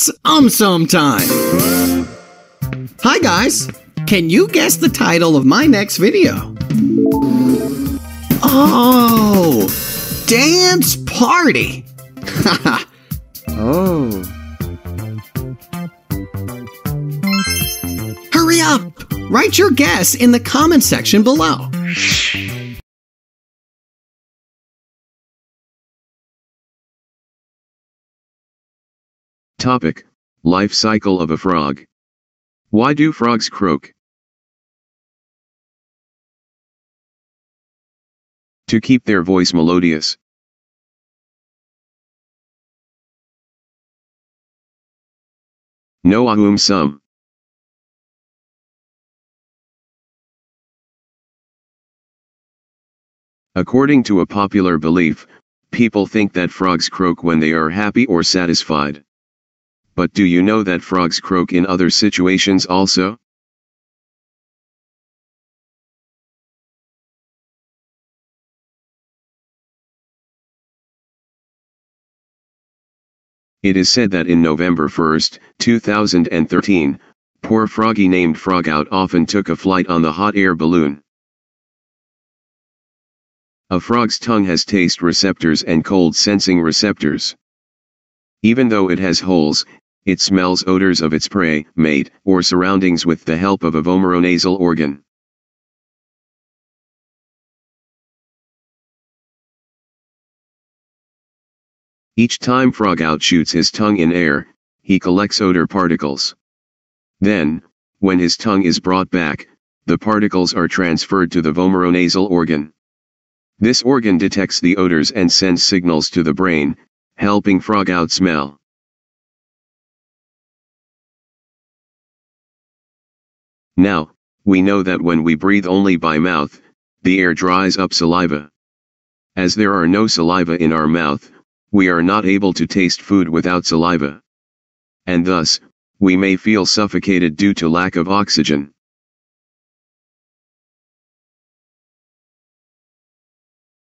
It's time! Hi guys! Can you guess the title of my next video? Oh! Dance Party! Haha! Oh. Hurry up! Write your guess in the comment section below. Topic: Life cycle of a frog. Why do frogs croak? To keep their voice melodious. No ahum sum. According to a popular belief, people think that frogs croak when they are happy or satisfied. But do you know that frogs croak in other situations also? It is said that in November 1st, 2013, poor froggy named Frogout often took a flight on the hot air balloon. A frog's tongue has taste receptors and cold sensing receptors. Even though it has holes, it smells odors of its prey, mate, or surroundings with the help of a vomeronasal organ. Each time Frogout shoots his tongue in air, he collects odor particles. Then, when his tongue is brought back, the particles are transferred to the vomeronasal organ. This organ detects the odors and sends signals to the brain, helping Frogout smell. Now, we know that when we breathe only by mouth, the air dries up saliva. As there are no saliva in our mouth, we are not able to taste food without saliva. And thus, we may feel suffocated due to lack of oxygen.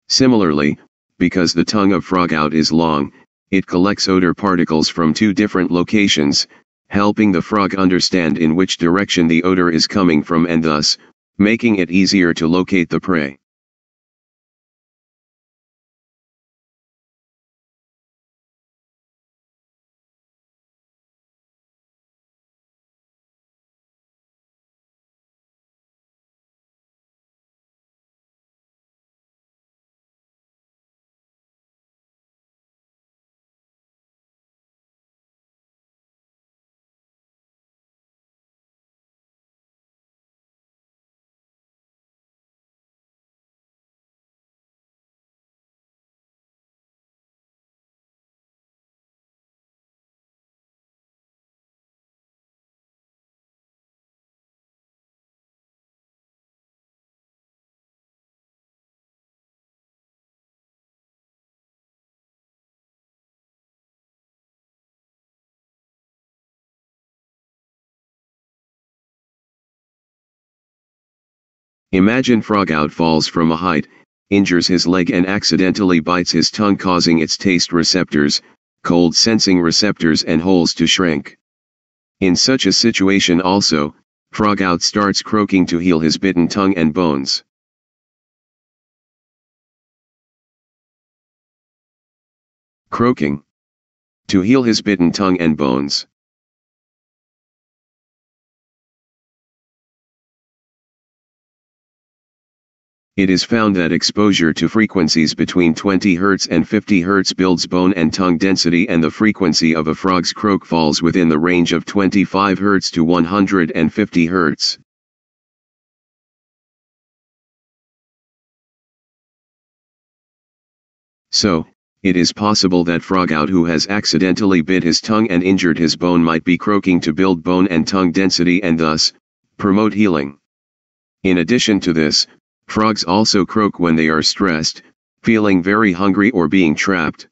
Similarly, because the tongue of Frogout is long, it collects odor particles from two different locations, helping the frog understand in which direction the odor is coming from and thus, making it easier to locate the prey. Imagine Frogout falls from a height, injures his leg and accidentally bites his tongue, causing its taste receptors, cold sensing receptors and holes to shrink. In such a situation also, Frogout starts croaking to heal his bitten tongue and bones. Croaking. To heal his bitten tongue and bones. It is found that exposure to frequencies between 20 Hz and 50 Hz builds bone and tongue density, and the frequency of a frog's croak falls within the range of 25 Hz to 150 Hz. So, it is possible that Frogout, who has accidentally bit his tongue and injured his bone, might be croaking to build bone and tongue density and thus, promote healing. In addition to this, frogs also croak when they are stressed, feeling very hungry or being trapped.